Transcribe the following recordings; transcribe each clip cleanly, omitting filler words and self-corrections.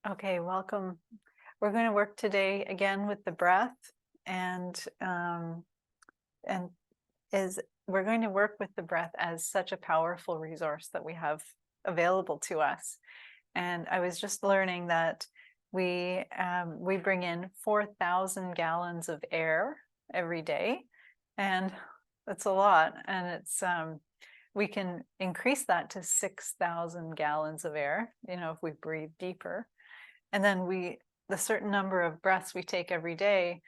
Okay, welcome. We're going to work today again with the breath, and and is we're going to work with the breath as such a powerful resource that we have available to us. And I was just learning that we bring in 4,000 gallons of air every day, and that's a lot. And it's we can increase that to 6,000 gallons of air, if we breathe deeper. And then the certain number of breaths we take every day.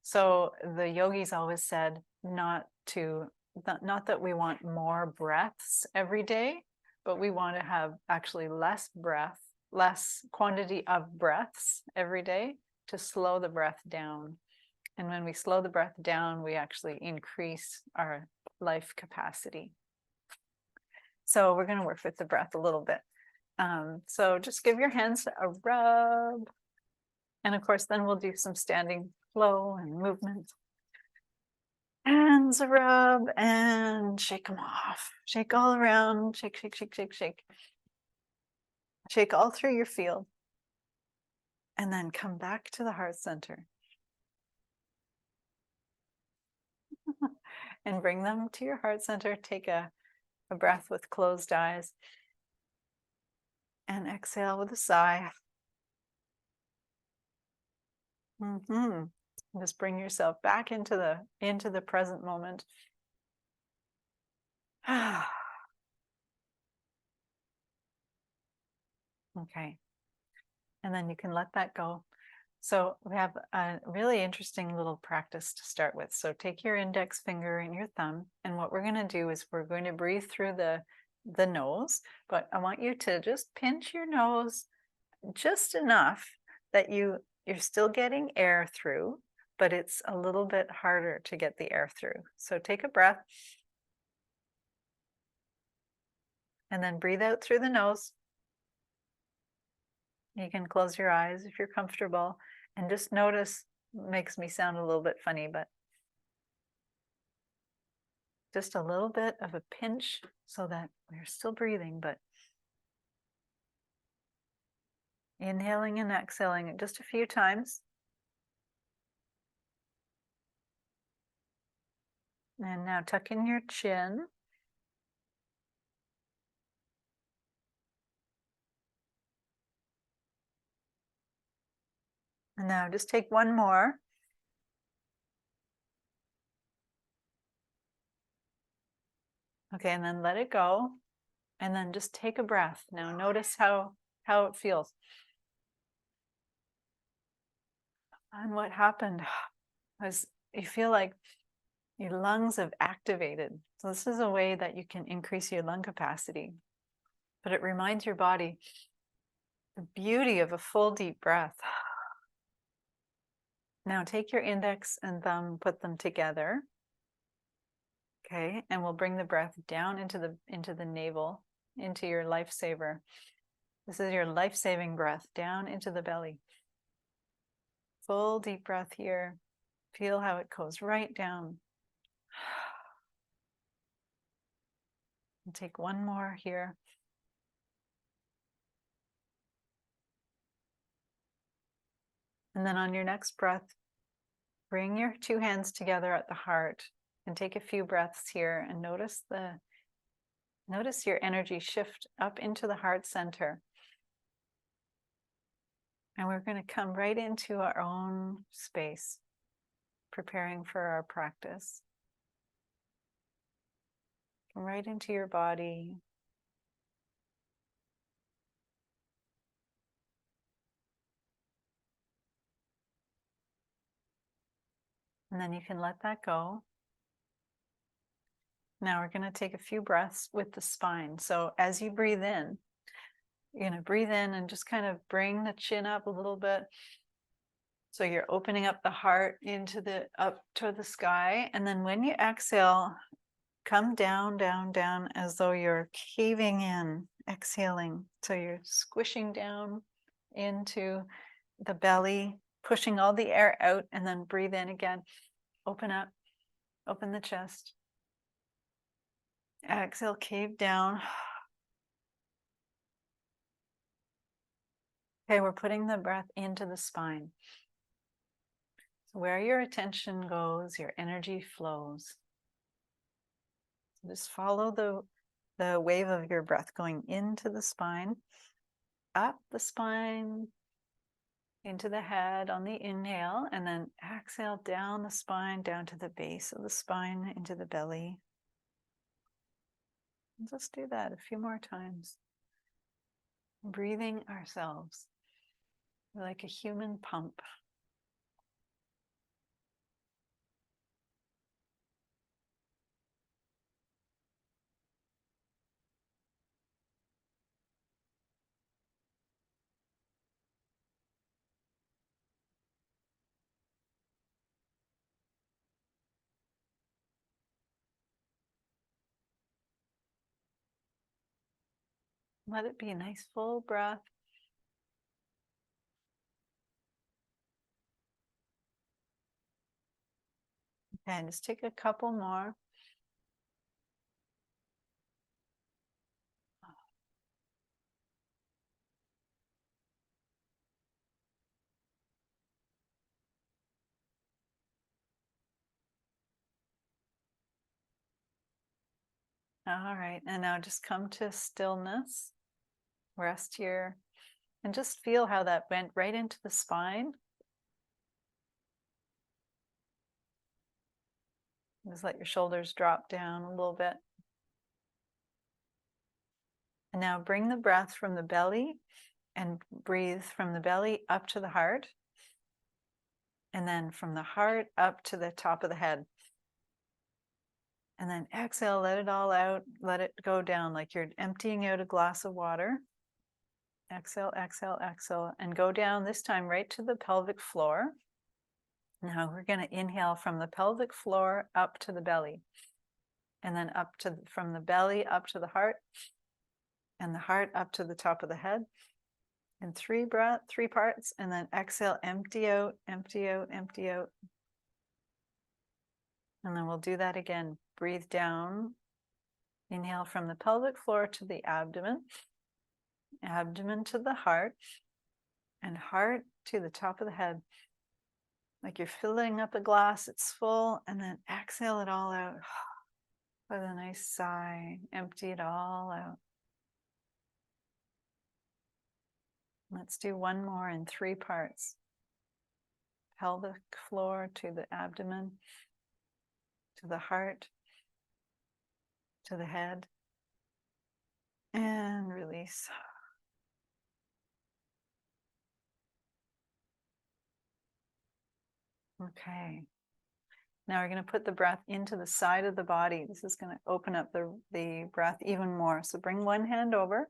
So the yogis always said not that we want more breaths every day, but we want to have actually less quantity of breaths every day to slow the breath down. And when we slow the breath down, we actually increase our life capacity. So we're going to work with the breath a little bit. So just give your hands a rub. And of course, then we'll do some standing flow and movement. Hands a rub and shake them off. Shake all around. Shake, shake, shake, shake, shake. Shake all through your field. And then come back to the heart center. And bring them to your heart center. Take a breath with closed eyes. And exhale with a sigh. Just bring yourself back into the present moment. Okay. And then you can let that go. So we have a really interesting little practice to start with. So take your index finger and your thumb, and what we're going to do is we're going to breathe through the nose, but I want you to just pinch your nose just enough that you're still getting air through, but it's a little bit harder to get the air through. So take a breath and then breathe out through the nose. You can close your eyes if you're comfortable and just notice. Makes me sound a little bit funny, but just a little bit of a pinch so that we're still breathing, but inhaling and exhaling just a few times. And now tuck in your chin. And now just take one more. Okay, and then let it go. And then just take a breath. Now notice how it feels. And what happened was you feel like your lungs have activated. So this is a way that you can increase your lung capacity. But it reminds your body the beauty of a full deep breath. Now take your index and thumb, put them together. Okay, and we'll bring the breath down into the navel, into your lifesaver. This is your life-saving breath down into the belly. Full deep breath here. Feel how it goes right down. And take one more here. And then on your next breath, bring your two hands together at the heart and take a few breaths here and notice your energy shift up into the heart center. And we're going to come right into our own space, preparing for our practice. Come right into your body. And then you can let that go. Now we're going to take a few breaths with the spine. So as you breathe in, you're going to breathe in and just kind of bring the chin up a little bit. So you're opening up the heart up toward the sky. And then when you exhale, come down, down, down as though you're caving in, exhaling. So you're squishing down into the belly, pushing all the air out, and then breathe in again. Open up, open the chest. Exhale, cave down. Okay, we're putting the breath into the spine. So where your attention goes, your energy flows. Just follow the wave of your breath going into the spine, up the spine, into the head on the inhale, and then exhale down the spine, down to the base of the spine, into the belly. And just do that a few more times. Breathing ourselves like a human pump. Let it be a nice full breath. Okay, just take a couple more. All right, and now just come to stillness. Rest here and just feel how that went right into the spine. Just let your shoulders drop down a little bit. And now bring the breath from the belly and breathe from the belly up to the heart. And then from the heart up to the top of the head. And then exhale, let it all out. Let it go down like you're emptying out a glass of water. Exhale, exhale, exhale, and go down this time right to the pelvic floor. Now we're going to inhale from the pelvic floor up to the belly. And then up to from the belly up to the heart. And the heart up to the top of the head. And three parts, and then exhale, empty out, empty out, empty out. And then we'll do that again. Breathe down. Inhale from the pelvic floor to the abdomen, abdomen to the heart, and heart to the top of the head. Like you're filling up a glass, it's full, and then exhale it all out with a nice sigh. Empty it all out. Let's do one more in three parts. Pelvic floor to the abdomen, to the heart, to the head, and release. Okay. Now we're going to put the breath into the side of the body. This is going to open up the breath even more. So bring one hand over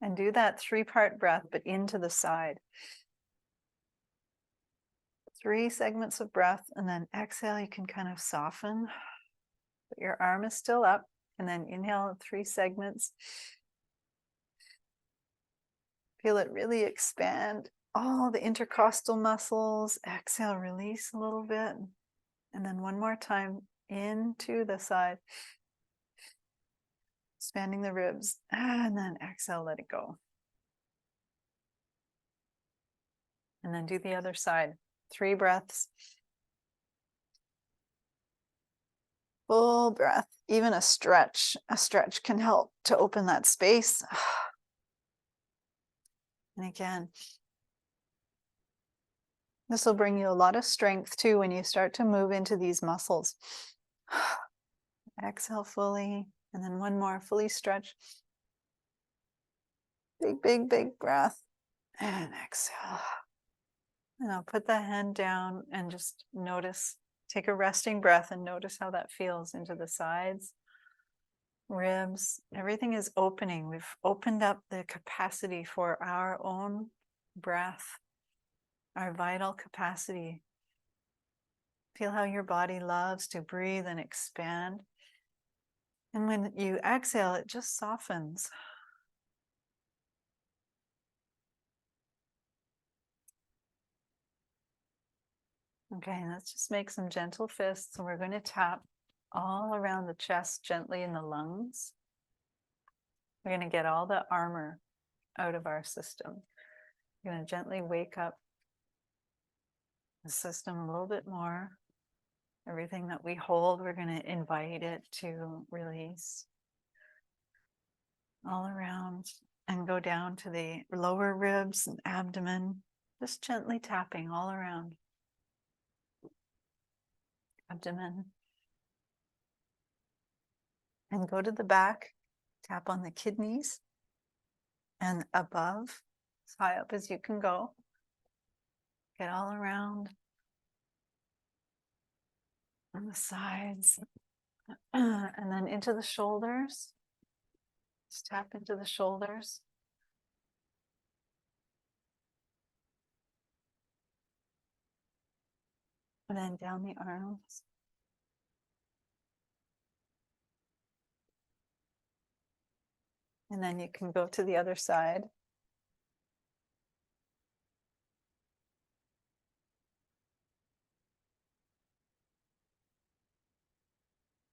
and do that 3-part breath, but into the side. 3 segments of breath, and then exhale, you can kind of soften. But your arm is still up, and then inhale 3 segments. Feel it really expand all the intercostal muscles. Exhale, release a little bit. And then one more time into the side. Expanding the ribs. And then exhale, let it go. And then do the other side. 3 breaths. Full breath. Even a stretch. A stretch can help to open that space. And again, this will bring you a lot of strength too when you start to move into these muscles. Exhale fully, and then one more, fully stretch. Big, big, big breath. And exhale. And I'll put the hand down and just notice, take a resting breath and notice how that feels into the sides, ribs. Everything is opening. We've opened up the capacity for our own breath, our vital capacity. Feel how your body loves to breathe and expand. And when you exhale, it just softens. Okay, let's just make some gentle fists, and we're going to tap all around the chest, gently in the lungs. We're going to get all the armor out of our system. You're going to gently wake up the system a little bit more. Everything that we hold, we're going to invite it to release all around and go down to the lower ribs and abdomen, just gently tapping all around. Abdomen. And go to the back, tap on the kidneys and above, as high up as you can go. Get all around on the sides and then into the shoulders. Just tap into the shoulders. And then down the arms. And then you can go to the other side.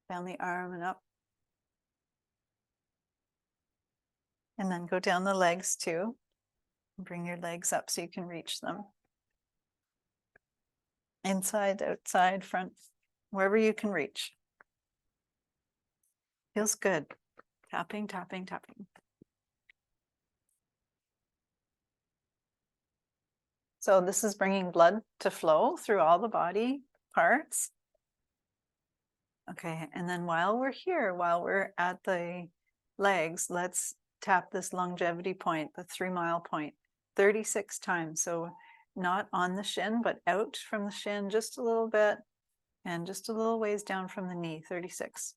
Down the arm and up. And then go down the legs too. Bring your legs up so you can reach them. Inside, outside, front, wherever you can reach. Feels good. Tapping, tapping, tapping. So this is bringing blood to flow through all the body parts. Okay, and then while we're here, while we're at the legs, let's tap this longevity point, the 3 mile point, 36 times. So not on the shin, but out from the shin just a little bit and just a little ways down from the knee, 36.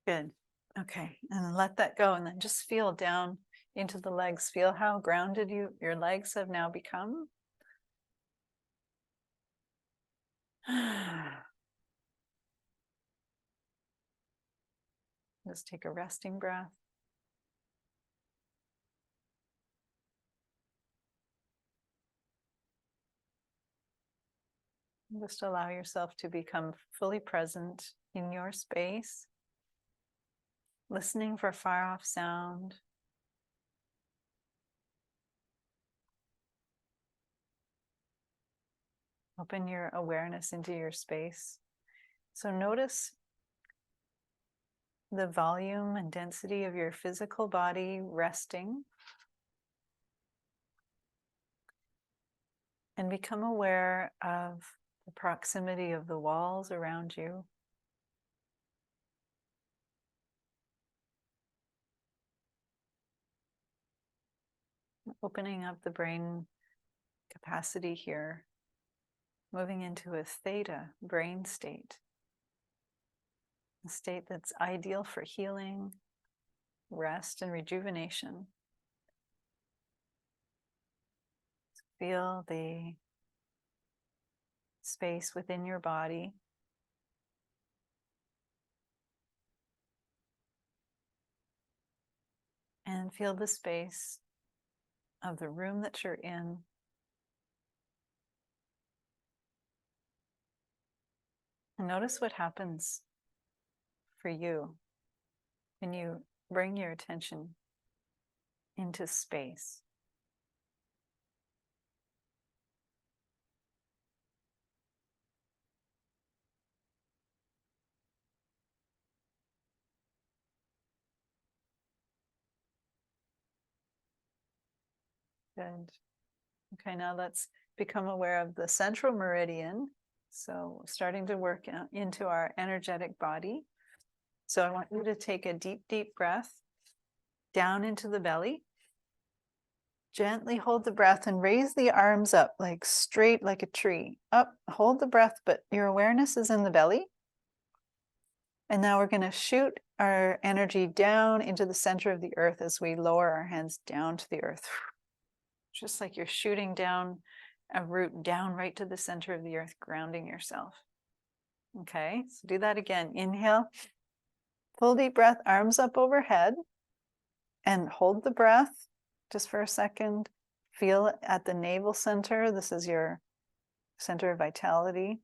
Good. Okay, and let that go and then just feel down into the legs. Feel how grounded your legs have now become. Just take a resting breath. Just allow yourself to become fully present in your space, listening for far off sound. Open your awareness into your space. So notice the volume and density of your physical body resting. And become aware of the proximity of the walls around you. Opening up the brain capacity here, moving into a theta brain state, a state that's ideal for healing, rest, and rejuvenation. Feel the space within your body. And feel the space of the room that you're in. And notice what happens for you when you bring your attention into space. Good. Okay, now let's become aware of the central meridian. So starting to work into our energetic body. So I want you to take a deep, deep breath down into the belly. Gently hold the breath and raise the arms up like straight like a tree. Up, hold the breath, but your awareness is in the belly. And now we're going to shoot our energy down into the center of the earth as we lower our hands down to the earth. Just like you're shooting down a root down right to the center of the earth, grounding yourself. Okay, so do that again. Inhale, full deep breath, arms up overhead, and hold the breath just for a second. Feel it at the navel center. This is your center of vitality.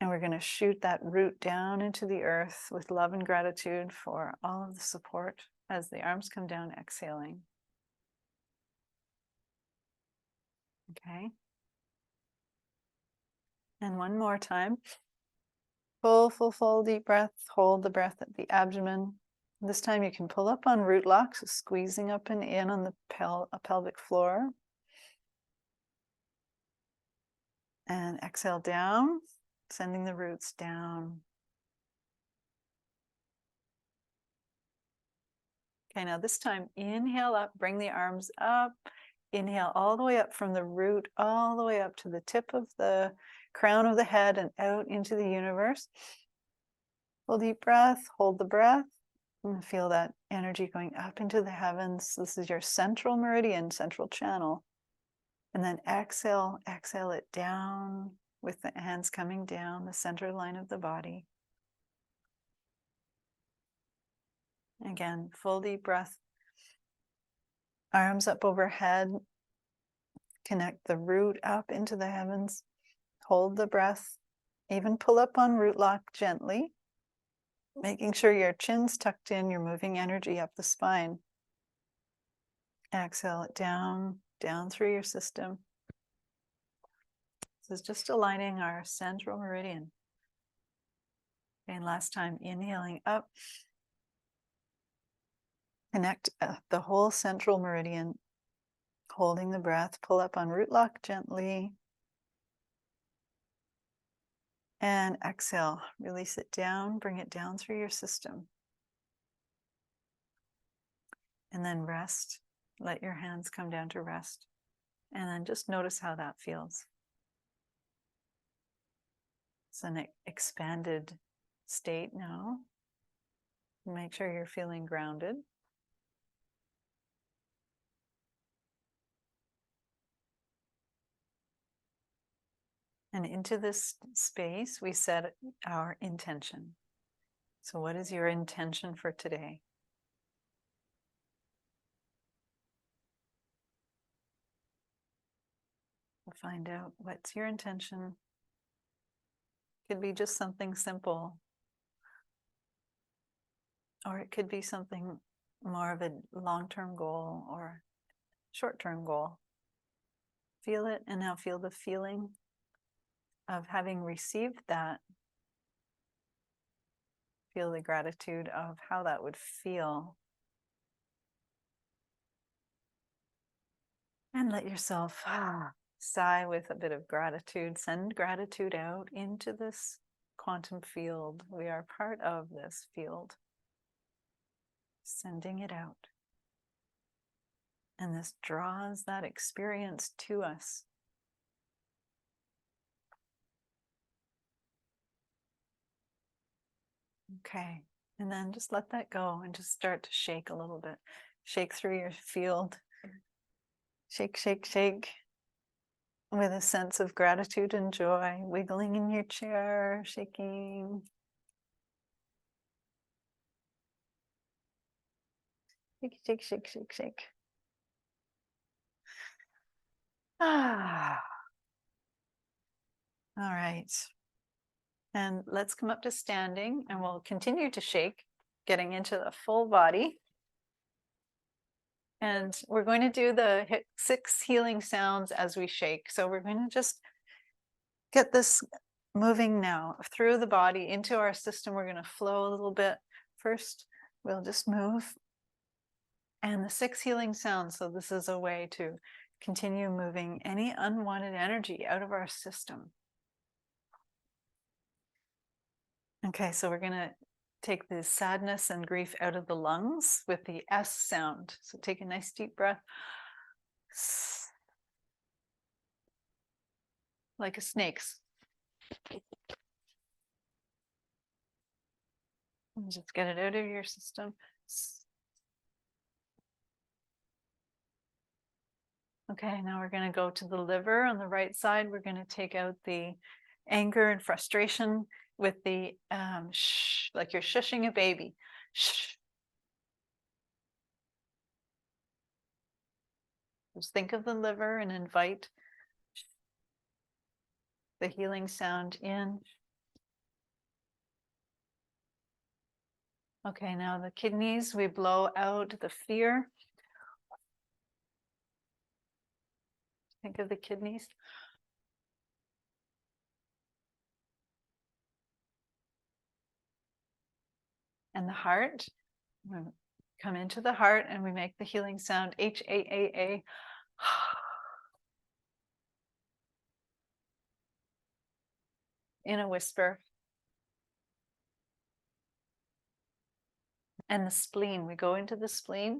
And we're going to shoot that root down into the earth with love and gratitude for all of the support as the arms come down, exhaling. Okay. And one more time. Full deep breath. Hold the breath at the abdomen. This time you can pull up on root lock, so squeezing up and in on the pelvic floor. And exhale down, sending the roots down. Okay, now this time, inhale up, bring the arms up. Inhale all the way up from the root, all the way up to the tip of the crown of the head and out into the universe. Full deep breath, hold the breath, and feel that energy going up into the heavens. This is your central meridian, central channel. And then exhale it down with the hands coming down the center line of the body. Again, full deep breath. Arms up overhead. Connect the root up into the heavens. Hold the breath. Even pull up on root lock gently. Making sure your chin's tucked in, you're moving energy up the spine. Exhale it down, down through your system. This is just aligning our central meridian. And last time, inhaling up. Connect the whole central meridian. Holding the breath, pull up on root lock gently. And exhale, release it down, bring it down through your system. And then rest. Let your hands come down to rest. And then just notice how that feels. It's an expanded state now. Make sure you're feeling grounded. And into this space, we set our intention. So what is your intention for today? We'll find out what's your intention. Could be just something simple. Or it could be something more of a long-term goal or short-term goal. Feel it, and now feel the feeling of having received that. Feel the gratitude of how that would feel. And let yourself sigh with a bit of gratitude. Send gratitude out into this quantum field. We are part of this field. Sending it out. And this draws that experience to us. Okay, and then just let that go and just start to shake a little bit. Shake through your field. Shake, shake, shake. With a sense of gratitude and joy. Wiggling in your chair, shaking. Shake, shake, shake, shake, shake. Ah. All right. And let's come up to standing, and we'll continue to shake, getting into the full body. And we're going to do the 6 healing sounds as we shake. So we're going to just get this moving now through the body into our system. We're going to flow a little bit. First, we'll just move. And the 6 healing sounds. So this is a way to continue moving any unwanted energy out of our system. Okay, so we're going to take the sadness and grief out of the lungs with the S sound. So take a nice deep breath. Like a snake's. And just get it out of your system. Okay, now we're going to go to the liver on the right side. We're going to take out the anger and frustration with the shh, like you're shushing a baby. Shh. Just think of the liver and invite. the healing sound in. Okay, now the kidneys, we blow out the fear. Think of the kidneys. And the heart. We come into the heart and we make the healing sound H-A-A-A. In a whisper. And the spleen, we go into the spleen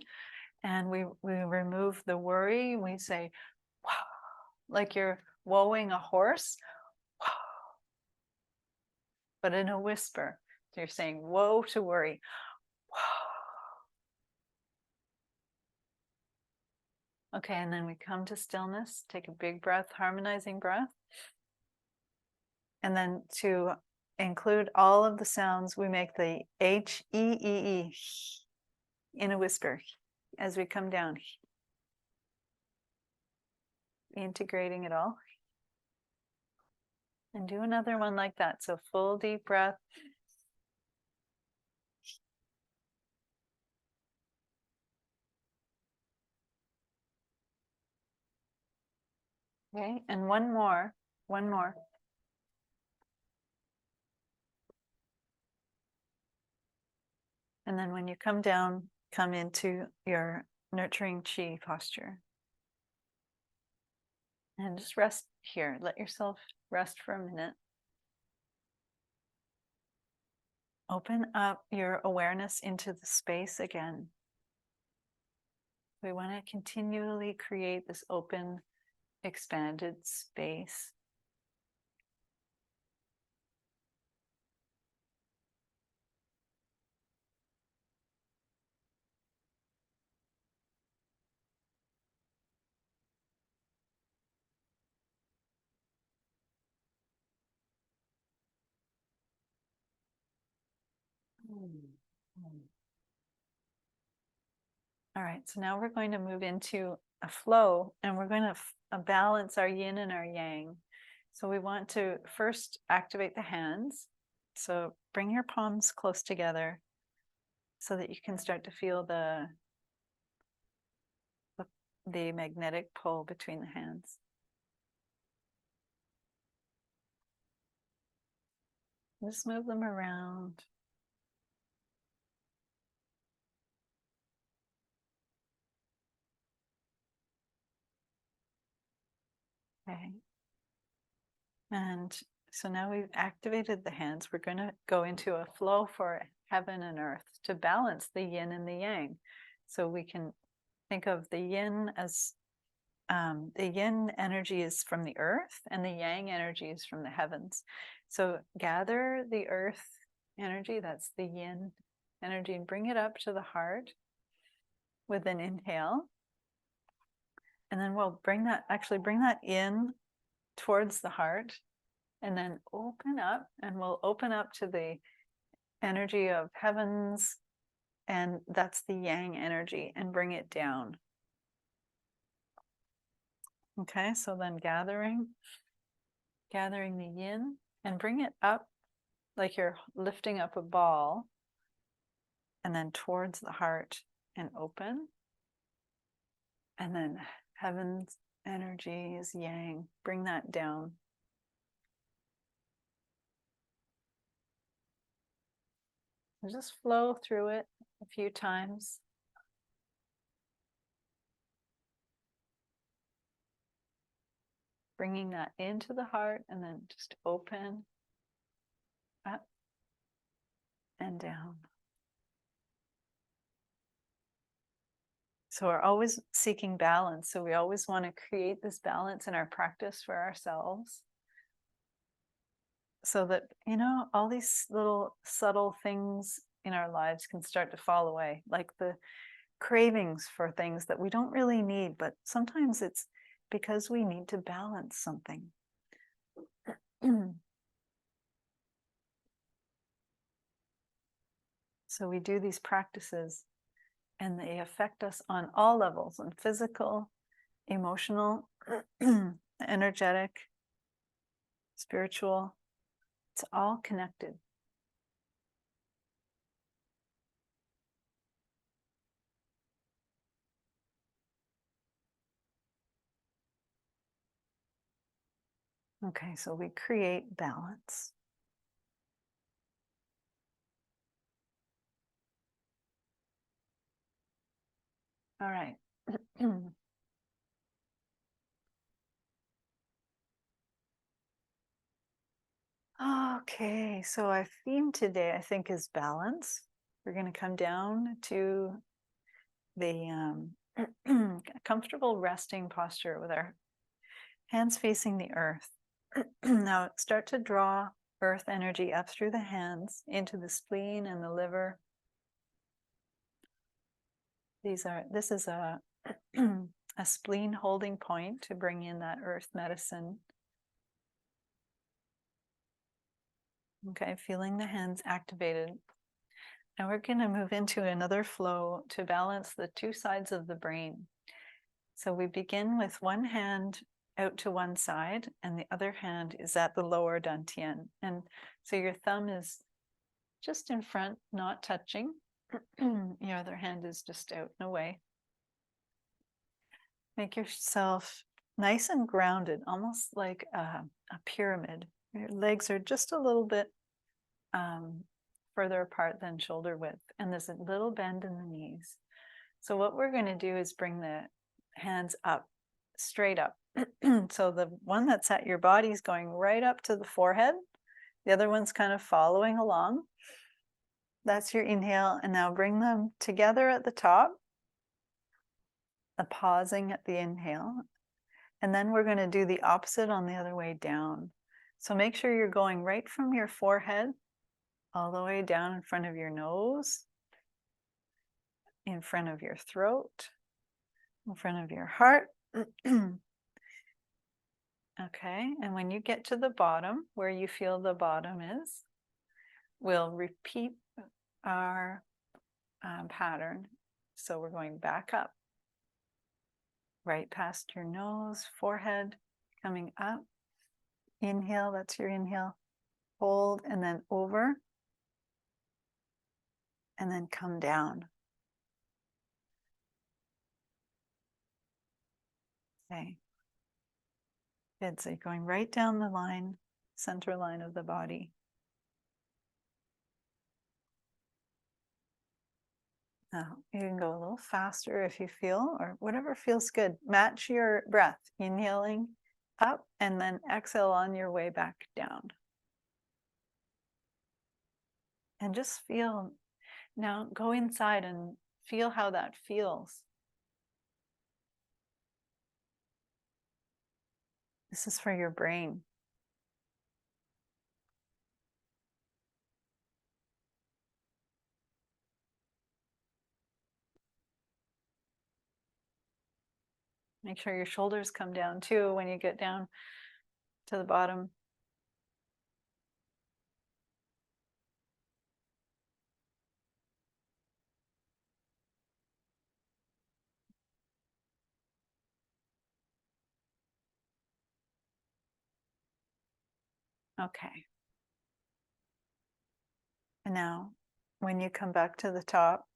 and we remove the worry. We say, wow, like you're woeing a horse, wow, but in a whisper. So you're saying, woe to worry, wow. Okay, and then we come to stillness, take a big breath, harmonizing breath. And then to include all of the sounds, we make the H-E-E-E in a whisper as we come down, integrating it all. And do another one like that. So full deep breath. Okay, and one more. And then when you come down, come into your nurturing chi posture. And just rest here. Let yourself rest for a minute. Open up your awareness into the space again. We want to continually create this open, expanded space. All right, so now we're going to move into a flow and we're going to balance our yin and our yang. So we want to first activate the hands. So bring your palms close together so that you can start to feel the magnetic pull between the hands. Just move them around. Okay. And so now we've activated the hands. We're going to go into a flow for heaven and earth to balance the yin and the yang. So we can think of the yin as the yin energy is from the earth and the yang energy is from the heavens. So gather the earth energy, that's the yin energy, and bring it up to the heart with an inhale. And then we'll bring that in towards the heart and then open up, and we'll open up to the energy of heavens, and that's the yang energy, and bring it down. Okay, so then gathering the yin and bring it up like you're lifting up a ball, and then towards the heart and open. And then heaven's energy is yang. Bring that down. And just flow through it a few times. Bringing that into the heart and then just open up and down. So we're always seeking balance. So we always want to create this balance in our practice for ourselves. So that, all these little subtle things in our lives can start to fall away, like the cravings for things that we don't really need, but sometimes it's because we need to balance something. So we do these practices and they affect us on all levels, on physical, emotional, energetic. spiritual. It's all connected. Okay, so we create balance. All right. Okay, so our theme today, I think, is balance. We're going to come down to the comfortable resting posture with our hands facing the earth. Now start to draw earth energy up through the hands into the spleen and the liver. This is a a spleen holding point to bring in that earth medicine. Okay, feeling the hands activated. Now we're going to move into another flow to balance the two sides of the brain. So we begin with one hand out to one side and the other hand is at the lower dantian. And so your thumb is just in front, not touching. Your other hand is just out and away. Make yourself nice and grounded, almost like a pyramid. Your legs are just a little bit further apart than shoulder width, and there's a little bend in the knees. So what we're going to do is bring the hands up, straight up. So the one that's at your body is going right up to the forehead. The other one's kind of following along. That's your inhale. And now bring them together at the top, pausing at the inhale. And then we're going to do the opposite on the other way down. So make sure you're going right from your forehead all the way down in front of your nose, in front of your throat, in front of your heart. Okay, and when you get to the bottom, where you feel the bottom is, we'll repeat our pattern. So we're going back up, right past your nose, forehead, coming up. Inhale, that's your inhale. Hold, and then over, and then come down. Okay. Good, so you're going right down the line, center line of the body. Now, you can go a little faster if you feel, or whatever feels good. Match your breath, inhaling up and then exhale on your way back down. And just feel, now go inside and feel how that feels. This is for your brain. Make sure your shoulders come down too when you get down to the bottom. Okay. And now, when you come back to the top,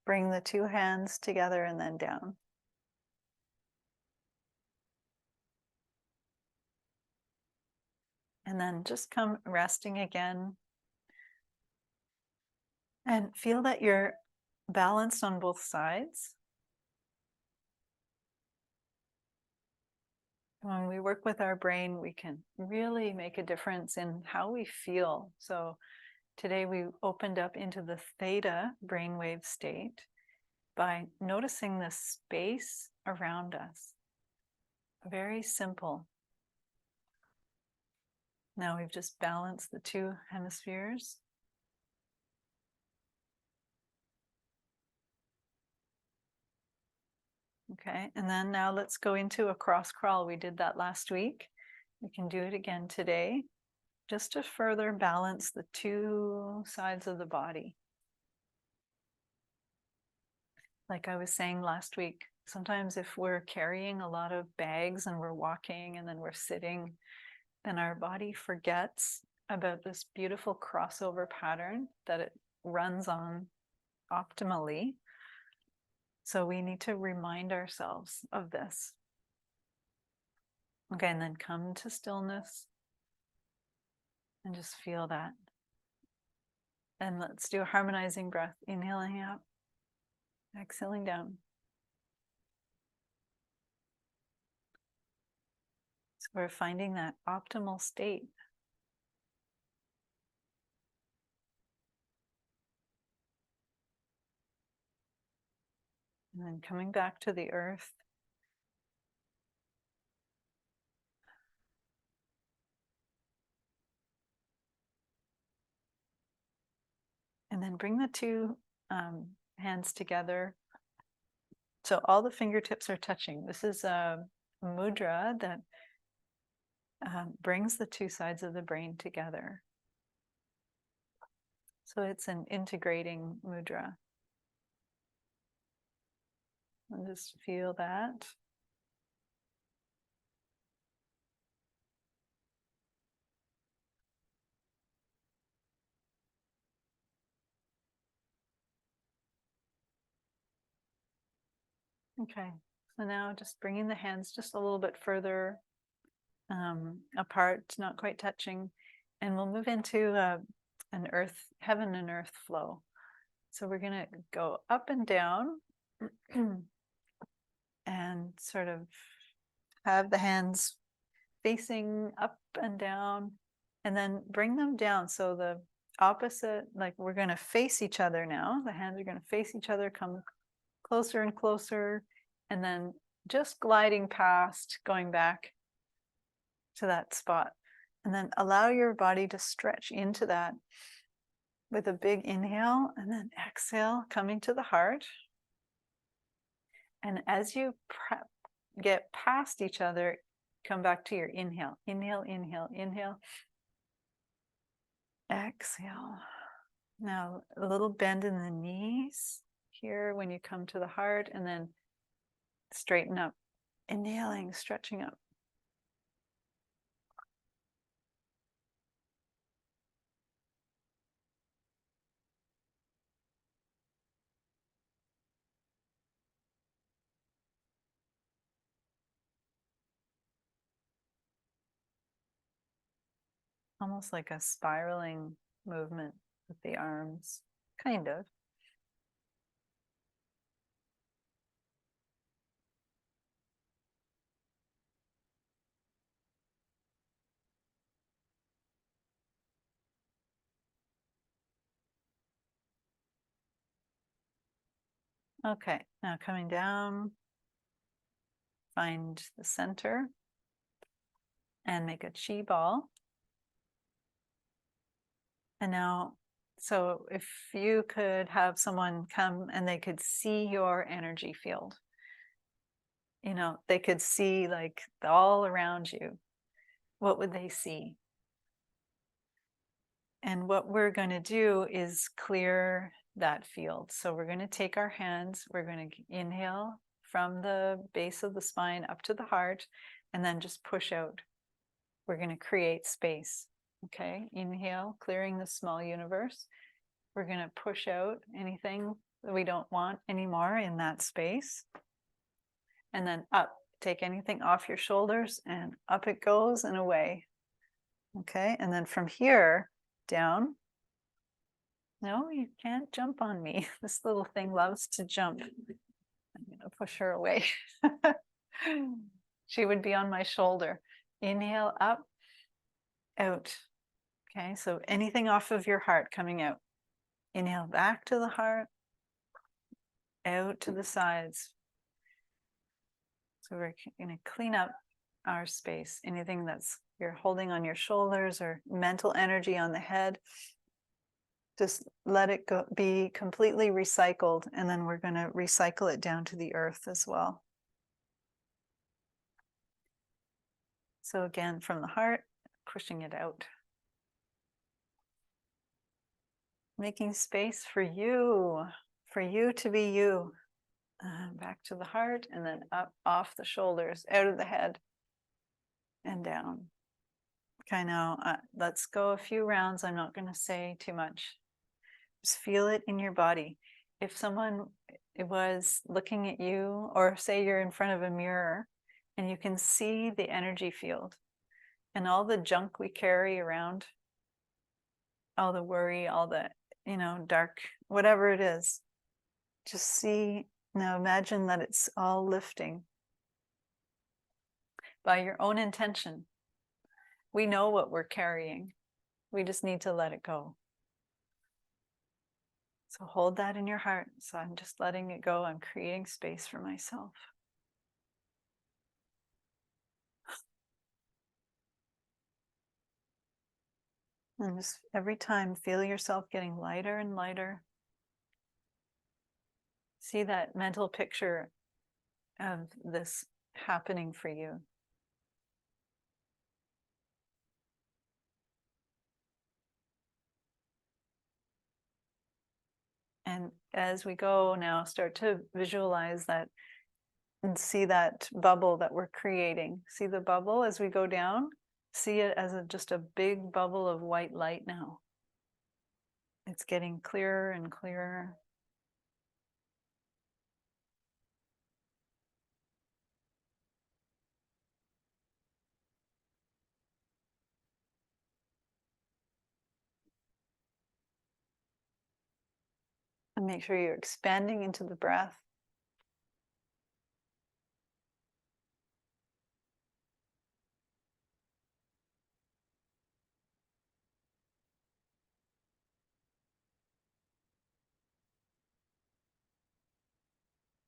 bring the two hands together and then down. And then just come resting again. And feel that you're balanced on both sides. When we work with our brain, we can really make a difference in how we feel. So today we opened up into the theta brainwave state by noticing the space around us. Very simple. Now we've just balanced the two hemispheres. Okay, and then now let's go into a cross crawl. We did that last week. We can do it again today, just to further balance the two sides of the body. Like I was saying last week, sometimes if we're carrying a lot of bags and we're walking and then we're sitting, then our body forgets about this beautiful crossover pattern that it runs on optimally. So we need to remind ourselves of this. Okay, and then come to stillness and just feel that. And let's do a harmonizing breath. Inhaling up, exhaling down. So we're finding that optimal state. And then coming back to the earth. And then bring the two hands together. So all the fingertips are touching. This is a mudra that brings the two sides of the brain together. So it's an integrating mudra. And just feel that. Okay, so now just bringing the hands just a little bit further apart, not quite touching, and we'll move into an earth, heaven and earth flow. So we're going to go up and down and sort of have the hands facing up and down, and then bring them down. So the opposite, like we're going to face each other now. The hands are going to face each other, come closer and closer, and then just gliding past, going back to that spot. And then allow your body to stretch into that with a big inhale, and then exhale, coming to the heart. And as you get past each other, come back to your inhale. Inhale, inhale, inhale. Exhale. Now a little bend in the knees here when you come to the heart, and then straighten up. Inhaling, stretching up. Almost like a spiraling movement with the arms, kind of. Okay, now coming down, find the center and make a chi ball. And now, so if you could have someone come and they could see your energy field, you know, they could see like all around you, what would they see? And what we're going to do is clear that field. So we're going to take our hands, we're going to inhale from the base of the spine up to the heart, and then just push out. We're going to create space. Okay, inhale, clearing the small universe. We're going to push out anything that we don't want anymore in that space. And then up, take anything off your shoulders, and up it goes and away. Okay, and then from here down. No, you can't jump on me. This little thing loves to jump. I'm going to push her away. She would be on my shoulder. Inhale up, out. Okay, so anything off of your heart coming out. Inhale back to the heart, out to the sides. So we're going to clean up our space. Anything that's you're holding on your shoulders or mental energy on the head, just let it go, be completely recycled, and then we're going to recycle it down to the earth as well. So again, from the heart, pushing it out. Making space for you to be you. Back to the heart, and then up, off the shoulders, out of the head, and down. Okay, now let's go a few rounds. I'm not going to say too much. Just feel it in your body. If someone was looking at you, or say you're in front of a mirror and you can see the energy field and all the junk we carry around, all the worry, all the, dark, whatever it is, just see, now imagine that it's all lifting by your own intention. We know what we're carrying. We just need to let it go. So hold that in your heart. So I'm just letting it go. I'm creating space for myself. And just every time, feel yourself getting lighter and lighter. See that mental picture of this happening for you. And as we go now, start to visualize that and see that bubble that we're creating. See the bubble as we go down? See it as just a big bubble of white light now. It's getting clearer and clearer. And make sure you're expanding into the breath.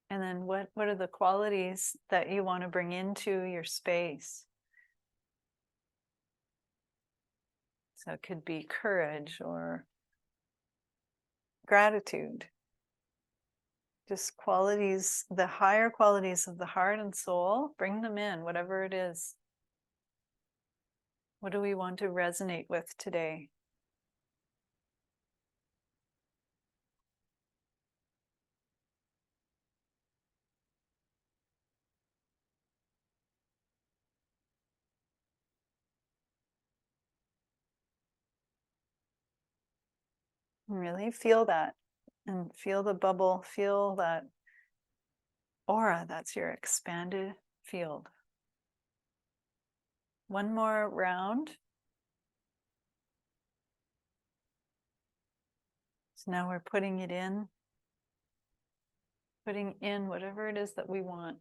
And then what are the qualities that you want to bring into your space? So it could be courage or gratitude. Just qualities, the higher qualities of the heart and soul, bring them in, whatever it is. What do we want to resonate with today? Really feel that and feel the bubble, feel that aura. That's your expanded field. One more round. So now we're putting it in, putting in whatever it is that we want.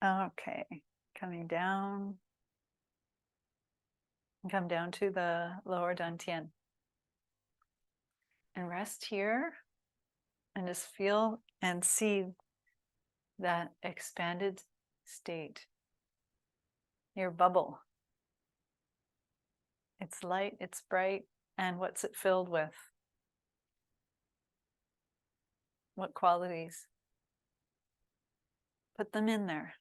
Okay, coming down. Come down to the lower dantian. And rest here and just feel and see that expanded state. Your bubble. It's light, it's bright, and what's it filled with? What qualities? Put them in there.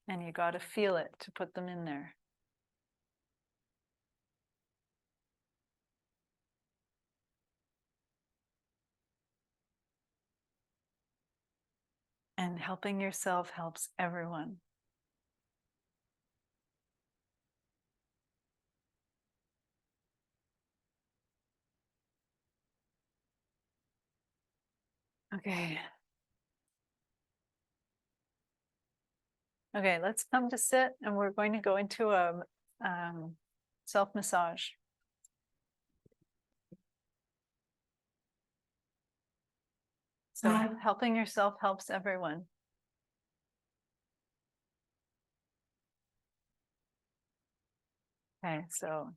And you got to feel it to put them in there. And helping yourself helps everyone. Okay. Okay, let's come to sit, and we're going to go into a self-massage. So helping yourself helps everyone. Okay, so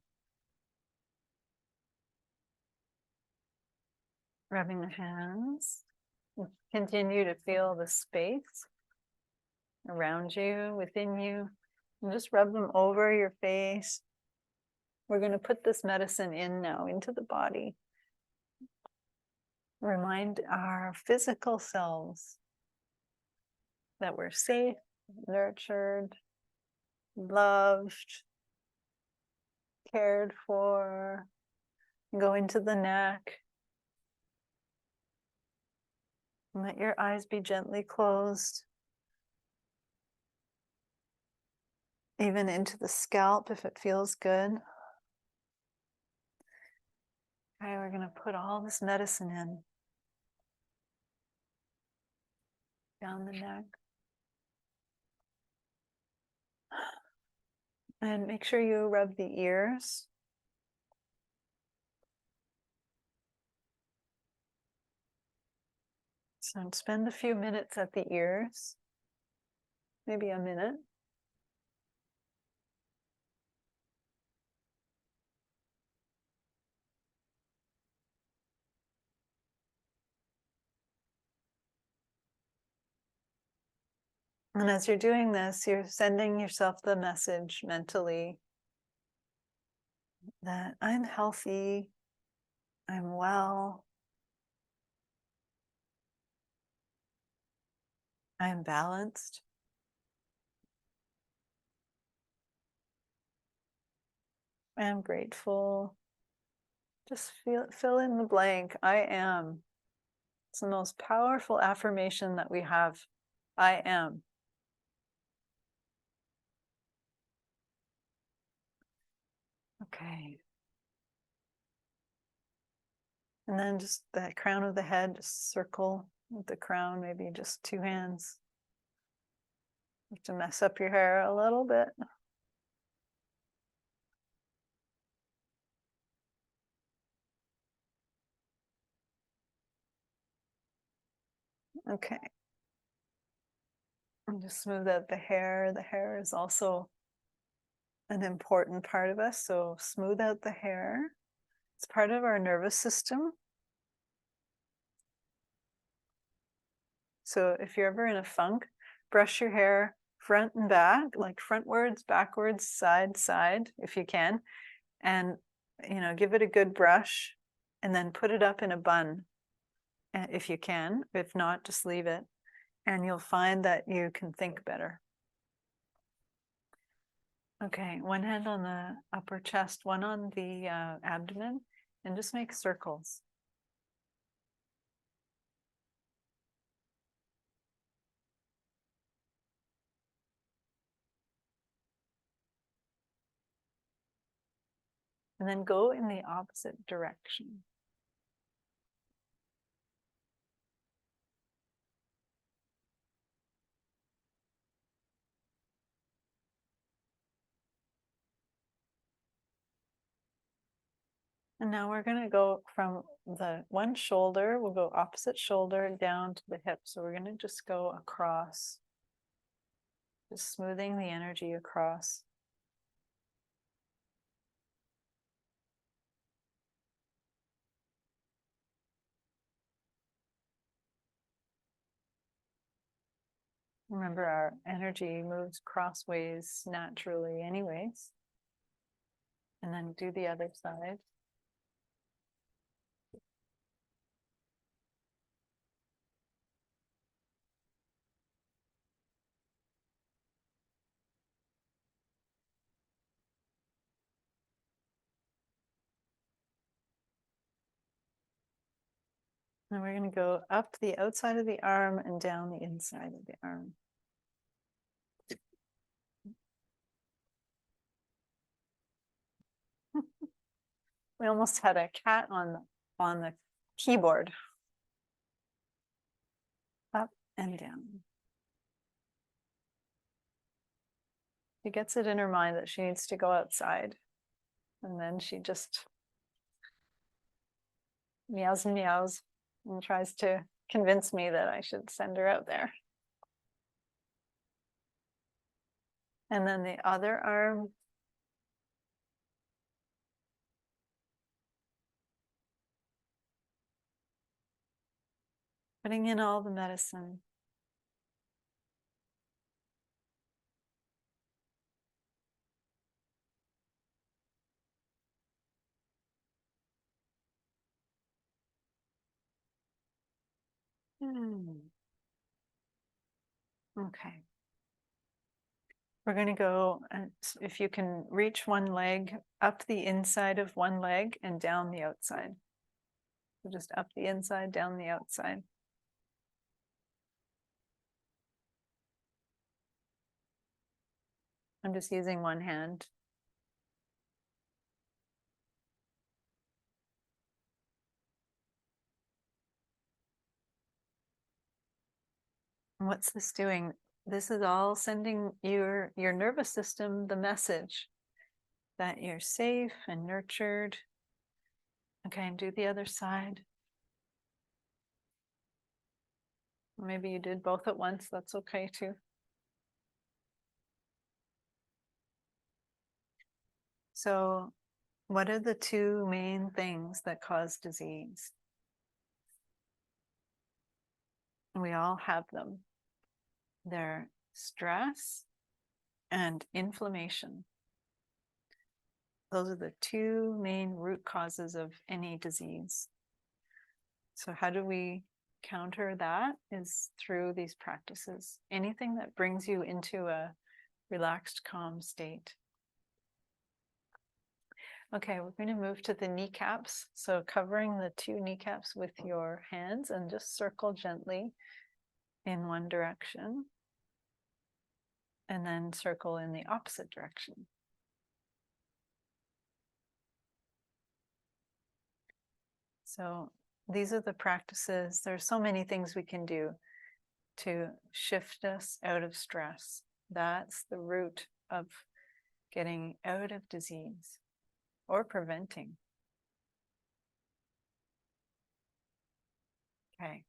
rubbing the hands. Continue to feel the space around you, within you, and just rub them over your face. We're going to put this medicine in now into the body. Remind our physical selves that we're safe, nurtured, loved, cared for. Go into the neck. Let your eyes be gently closed, even into the scalp if it feels good. Okay, we're going to put all this medicine in, down the neck. And make sure you rub the ears. So spend a few minutes at the ears, maybe a minute. And as you're doing this, you're sending yourself the message mentally that I'm healthy, I'm well, I'm balanced, I'm grateful. Just fill in the blank. I am. It's the most powerful affirmation that we have. I am. Okay. And then just that crown of the head, just circle with the crown, maybe just 2 hands. You have to mess up your hair a little bit. Okay. And just smooth out the hair. The hair is also an important part of us. So smooth out the hair. It's part of our nervous system. So if you're ever in a funk, brush your hair front and back, like frontwards, backwards, side, side, if you can. And, give it a good brush and then put it up in a bun if you can. If not, just leave it. And you'll find that you can think better. Okay, one hand on the upper chest, one on the abdomen, and just make circles. And then go in the opposite direction. And now we're going to go from the one shoulder, we'll go opposite shoulder down to the hip. So we're going to just go across, just smoothing the energy across. Remember, our energy moves crossways naturally anyways. And then do the other side. And we're going to go up the outside of the arm and down the inside of the arm. We almost had a cat on the keyboard. Up and down. She gets it in her mind that she needs to go outside. And then she just meows and meows and tries to convince me that I should send her out there. And then the other arm. Putting in all the medicine. Okay. We're going to go, if you can reach one leg, up the inside of one leg and down the outside. So just up the inside, down the outside. I'm just using one hand. And what's this doing? This is all sending your nervous system the message that you're safe and nurtured. Okay, and do the other side. Maybe you did both at once. That's okay too. So, what are the two main things that cause disease? We all have them. They're stress and inflammation. Those are the two main root causes of any disease. So how do we counter that? Is through these practices. Anything that brings you into a relaxed, calm state. Okay, we're going to move to the kneecaps. So covering the two kneecaps with your hands and just circle gently in one direction. And then circle in the opposite direction. So these are the practices. There's so many things we can do to shift us out of stress. That's the root of getting out of disease or preventing. Okay.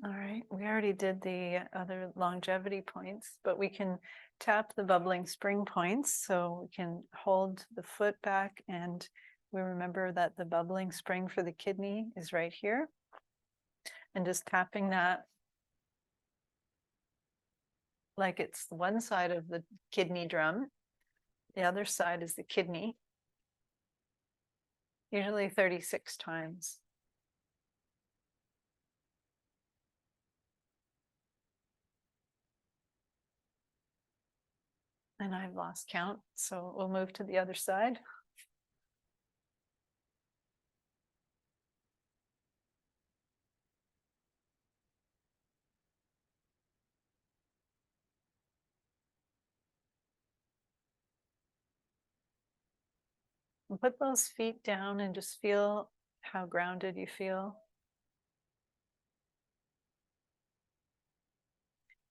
All right, we already did the other longevity points, but we can tap the bubbling spring points. So we can hold the foot back, and we remember that the bubbling spring for the kidney is right here. And just tapping that like it's one side of the kidney drum, the other side is the kidney, usually 36 times. And I've lost count, so we'll move to the other side. And put those feet down and just feel how grounded you feel.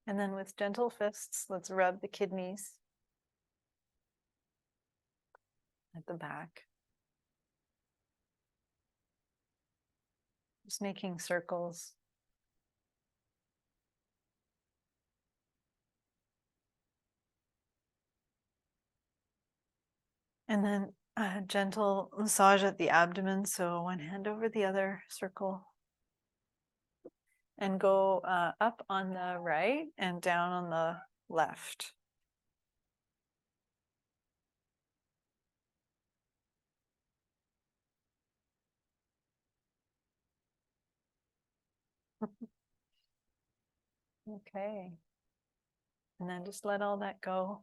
And then with gentle fists, let's rub the kidneys at the back. Just making circles. And then a gentle massage at the abdomen. So one hand over the other, circle. And go up on the right and down on the left. Okay. And then just let all that go.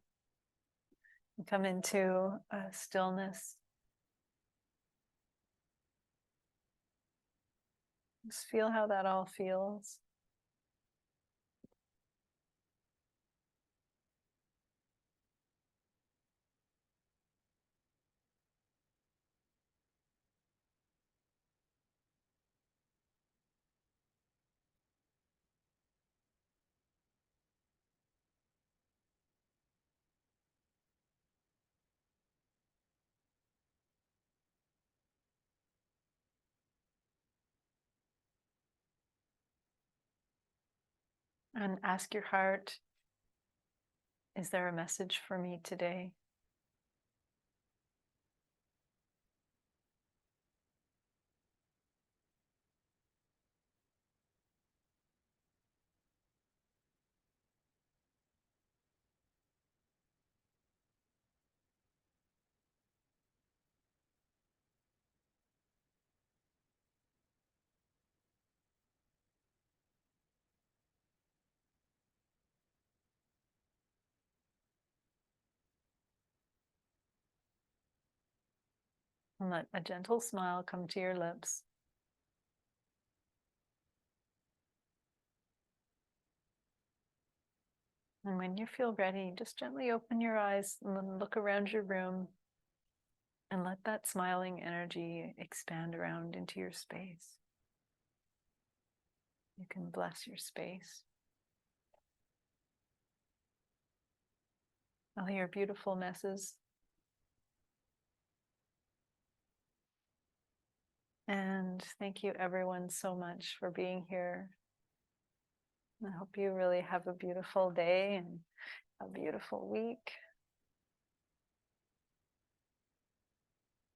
And come into a stillness. Just feel how that all feels. And ask your heart, is there a message for me today? And let a gentle smile come to your lips. And when you feel ready, just gently open your eyes and then look around your room and let that smiling energy expand around into your space. You can bless your space. All your beautiful messes. And thank you everyone so much for being here. I hope you really have a beautiful day and a beautiful week.